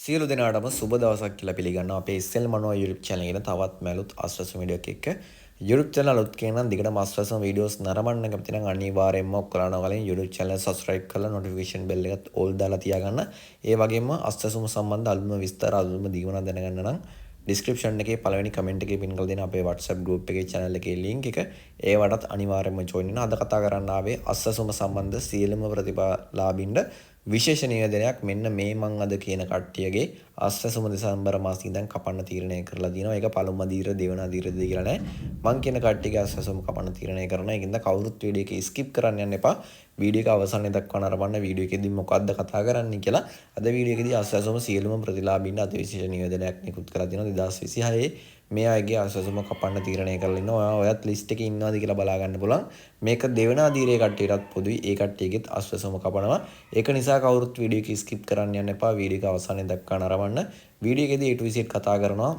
සියලු දෙනාටම සුබ දවසක් කියලා පිළිගන්නවා. අපේ SL මනෝ YouTube channel එකට තවත් මලුත් අස්වැසුම් වීඩියෝ එකක් එක්ක YouTube channel අලුත් කෙනෙක් දිගටම අස්වැසුම් වීඩියෝස් නරඹන්න කැමති නම් අනිවාර්යයෙන්ම ඔක්කොලාම කලින් YouTube channel subscribe කරලා notification bell එකත් all දාලා තියාගන්න. ඒ වගේම අස්වැසුම් සම්බන්ධ අලුත්ම විස්තර අලුත්ම දීවන දැනගන්න නම් description එකේ පළවෙනි comment එකේ pin කරලා දෙන අපේ WhatsApp group එකේ channel එකේ link එක ඒවටත් අනිවාර්යයෙන්ම join වෙන්න. අද කතා කරන්න ආවේ අස්වැසුම් සම්බන්ධ සියලුම ප්‍රතිඵලාබින්ද විශේෂ නිවේදනයක් මෙන්න මේ මං අද කියන කට්ටියගේ අස්වැසුම දෙසැම්බර් මාසෙ ඉඳන් කපන්න තීරණය කරලා දිනවා. ඒක පළමු අදීර දෙවන අදීරද කියලා නෑ. මං කියන කට්ටියගේ අස්වැසුම කපන්න තීරණය කරනවා. ඒකින්ද කවුරුත් වීඩියෝ එක skip කරන්න යන්න එපා. වීඩියෝ එක අවසානයේ දක්වා නරඹන්න. වීඩියෝ එකේදී මොකක්ද කතා කරන්නේ කියලා. අද වීඩියෝ එකේදී අස්වැසුම සියලුම ප්‍රතිලාභීන්ට අති විශේෂ නිවේදනයක් නිකුත් කරලා දිනවා 2026 මේ අයගේ අස්වැසුම කපන්න තීරණය කරලා ඉන්නවා. ඔයත් ලිස්ට් එකේ ඉන්නවාද කියලා බලා ගන්න පුළුවන්. මේක දෙවන අදීරේ කට්ටියටත් පොදුයි. ඒ කට්ටියගෙත් අස්වැසුම කපනවා. ඒක නිසා කවුරුත් වීඩියෝ එක skip කරන්න යන්න එපා. වීඩියෝ එක අවසානයේ දක්වා නරඹන්න. වීඩියෝ එකේදී A to Z කතා කරනවා.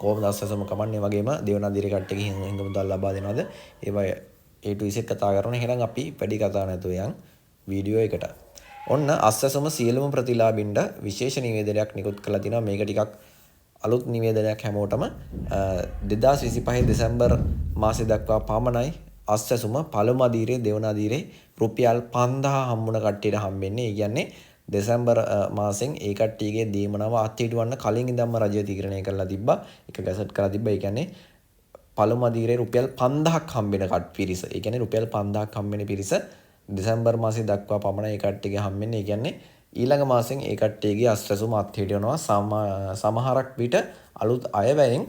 කොහොමද අස්වැසුම කපන්නේ වගේම දෙවන අදීරේ කට්ටියගේ හිඟ මුදල් ලබා දෙනවද? ඒවා A to Z කතා කරනවා. එහෙනම් අපි වැඩි කතා නැතුව යන් වීඩියෝ එකට. ඔන්න අස්වැසුම සියලුම ප්‍රතිලාභින්ට විශේෂ නිවේදනයක් නිකුත් කළා තිනවා. මේක ටිකක් අලුත් නිවේදනයක් හැමෝටම 2025 දෙසැම්බර් මාසෙ දක්වා පමණයි අස්වැසුම පළමු අදීරේ දෙවන අදීරේ රුපියල් 5000 හම්බුන කට්ටියට හම්බෙන්නේ. ඒ කියන්නේ දෙසැම්බර් මාසෙන් ඒ කට්ටියගේ දීමනව අත්හිටවන්න කලින් ඉඳන්ම රජය තීරණය කරලා තිබ්බා. ඒක ගැසට් කරලා තිබ්බා. ඒ කියන්නේ පළමු අදීරේ රුපියල් 5000ක් හම්බෙන පිරිස. ඒ කියන්නේ රුපියල් 5000ක් හම්බෙන පිරිස දෙසැම්බර් මාසෙ දක්වා පමණයි ඒ කට්ටියගේ හම්බෙන්නේ. ඒ කියන්නේ ඊළඟ මාසෙන් ඒ කට්ටියගේ අස්වැසුම අත්හිටවනවා. සමහරක් විට අලුත් අයවැයෙන්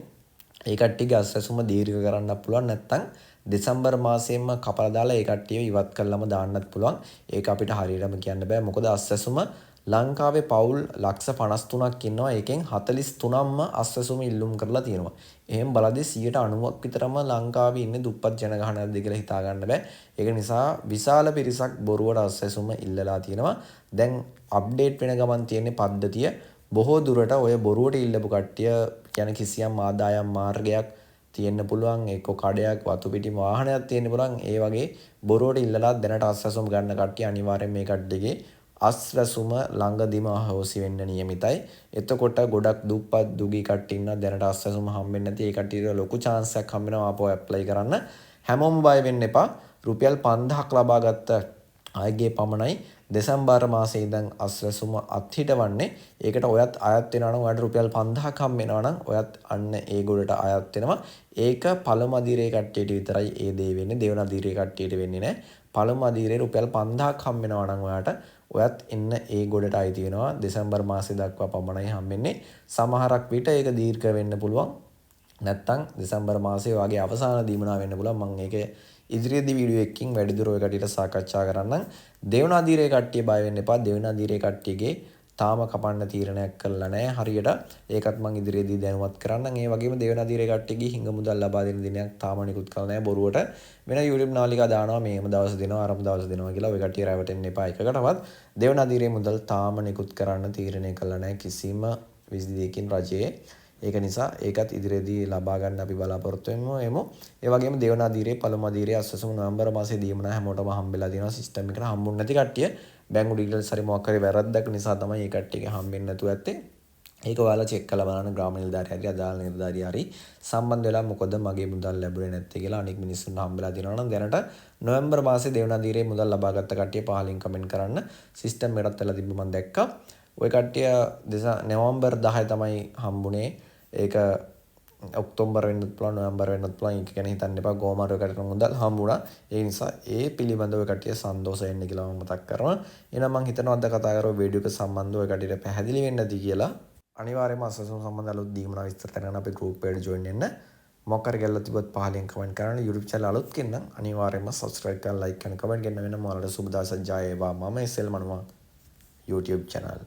ඒ කට්ටියගේ අස්වැසුම දීර්ඝ කරන්න පුළුවන්. නැත්නම් දෙසැම්බර් මාසෙම කපලා දාලා ඒ කට්ටියව ඉවත් කළාම දාන්නත් පුළුවන්. ඒක අපිට හරියටම කියන්න බෑ. මොකද අස්වැසුම ලංකාවේ පවුල් ලක්ෂ 53ක් ඉන්නවා. ඒකෙන් 43ක්ම අස්වැසුම ඉල්ලුම් කරලා තියෙනවා. එහෙන් බලද්දී 90ක් විතරම ලංකාවේ ඉන්නේ දුප්පත් ජනගහනයක්ද කියලා හිතා ගන්න බෑ. ඒක නිසා විශාල පිරිසක් බොරුවට අස්වැසුම ඉල්ලලා තියෙනවා. දැන් අප්ඩේට් වෙන ගමන් තියෙන පද්ධතිය බොහෝ දුරට ඔය බොරුවට ඉල්ලපු කට්ටිය කියන කිසියම් ආදායම් මාර්ගයක් තියෙන්න පුළුවන්. එක්ක කඩයක් වතු පිටි වාහනයක් තියෙන්න පුළුවන්. ඒ වගේ බොරුවට ඉල්ලලා දැනට අස්වැසුම ගන්න කට්ටිය අනිවාර්යෙන් මේ කට්ටියගේ අස්වැසුම ළඟදිම අහෝසි වෙන්න නියමිතයි. එතකොට ගොඩක් දුප්පත් දුගී කට්ටිය ඉන්න දැනට අස්වැසුම හම්බෙන්නේ නැති ඒ කට්ටියට ලොකු chance එකක් හම්බෙනවා ආපහු ඇප්ලයි කරන්න. හැමෝම බය වෙන්න එපා. රුපියල් 5000ක් ලබා ගත්ත අයගේ පමණයි දෙසැම්බර් මාසයේ ඉඳන් අස්වැසුම අත්හිටවන්නේ. ඒකට ඔයත් අයත් වෙනවා නම් ඔයාලට රුපියල් 5000ක් හම්බ වෙනවා නම් ඔයත් අන්න ඒ ගොඩට අයත් වෙනවා. ඒක පළමු අදීරේ කට්ටියට විතරයි ඒ දේ වෙන්නේ. දෙවන අදීරේ කට්ටියට වෙන්නේ නැහැ. පළමු අදීරේ රුපියල් 5000ක් හම්බ වෙනවා නම් ඔයාට ඔයත් එන්න ඒ ගොඩට අයිති වෙනවා. දෙසැම්බර් මාසයේ දක්වා පමණයි හම්බෙන්නේ. සමහරක් විට ඒක දීර්ඝ වෙන්න පුළුවන්. නැත්තම් දෙසැම්බර් මාසයේ වගේ අවසාන දීමනා වෙන්න පුළුවන්. මම ඒක ඉදිරියේදී වීඩියෝ එකකින් වැඩිදුර ඔය කට්ටියට සාකච්ඡා කරන්නම්. දෙවන අදීරේ කට්ටිය බය වෙන්න එපා. දෙවන අදීරේ කට්ටියගේ තාම කපන්න තීරණයක් කරලා නැහැ හරියට. ඒකත් මම ඉදිරියේදී දැනුවත් කරන්නම්. ඒ වගේම දෙවන අදීරේ කට්ටියගේ හිඟ මුදල් ලබා දෙන දිනයක් තාම නිකුත් කරලා නැහැ බොරුවට. වෙන YouTube නාලිකා දානවා මේම දවස් දෙනවා අරම දවස් දෙනවා කියලා. ඔය කට්ටිය රැවටෙන්න එපා එකකටවත්. දෙවන අදීරේ මුදල් තාම නිකුත් කරන්න තීරණය කළා නැහැ කිසිම විදිහකින් රජයේ. ඒක නිසා ඒකත් ඉදිරියේදී ලබා ගන්න අපි බලාපොරොත්තු වෙමු. ඒ වගේම දෙවන අදීරේ පළමු අදීරේ අස්වැසුම නොවැම්බර් මාසයේ දීමන හැමෝටම හම්බෙලා තියෙනවා. සිස්ටම් එකට හම්බුනේ නැති කට්ටිය බැංකු ඩීටේල්ස් හරි මොකක් හරි වැරද්දක් නිසා තමයි මේ කට්ටියගේ හම්බෙන්නේ නැතුව ඇත්තේ. ඒක ඔයාලා චෙක් කරලා බලන්න ග්‍රාම නිලධාරිය හරි අදාළ නිලධාරිය හරි සම්බන්ධ වෙලා මොකද මගේ මුදල් ලැබුණේ නැත්තේ කියලා අනෙක් මිනිස්සුන්ට හම්බෙලා තියෙනවා නම් දැනට නොවැම්බර් මාසයේ දෙවන අදීරේ මුදල් ලබා ගත්ත කට්ටිය පහලින් කමෙන්ට් කරන්න. සිස්ටම් එකටත් වෙලා තිබ්බ මම දැක්කා. ওই කට්ටිය නොවැම්බර් 10 තමයි හම්බුනේ. ඒක ඔක්තෝබර් වෙන්නත් පුළුවන් නොවැම්බර් වෙන්නත් පුළුවන්. ඒක ගැන හිතන්න එපා. ගෝමාර ඔයකට මුදල් හම්බුණා. ඒ නිසා ඒ පිළිබඳව ඔය කට්ටිය සන්තෝෂ වෙන්න කියලා මම මතක් කරනවා. එහෙනම් මම හිතනවා අද කතා කරපු වීඩියෝ එක සම්බන්ධව ඔය කට්ටියට පැහැදිලි වෙන්න ඇති කියලා. අනිවාර්යයෙන්ම අස්වැසුම සම්බන්ධ අලුත් දීමනා විස්තර දැනගන්න අපේ group එකට join වෙන්න. මොකක් හරි ගැල්ලක් තිබ්බොත් පහලින් comment කරන්න. YouTube channel අලුත් කෙනෙක් නම් අනිවාර්යයෙන්ම subscribe කරලා like කරන්න comment කරන්න වෙන මොනවාට සුබ දවසක් ජය වේවා. මම SL මනුවා YouTube channel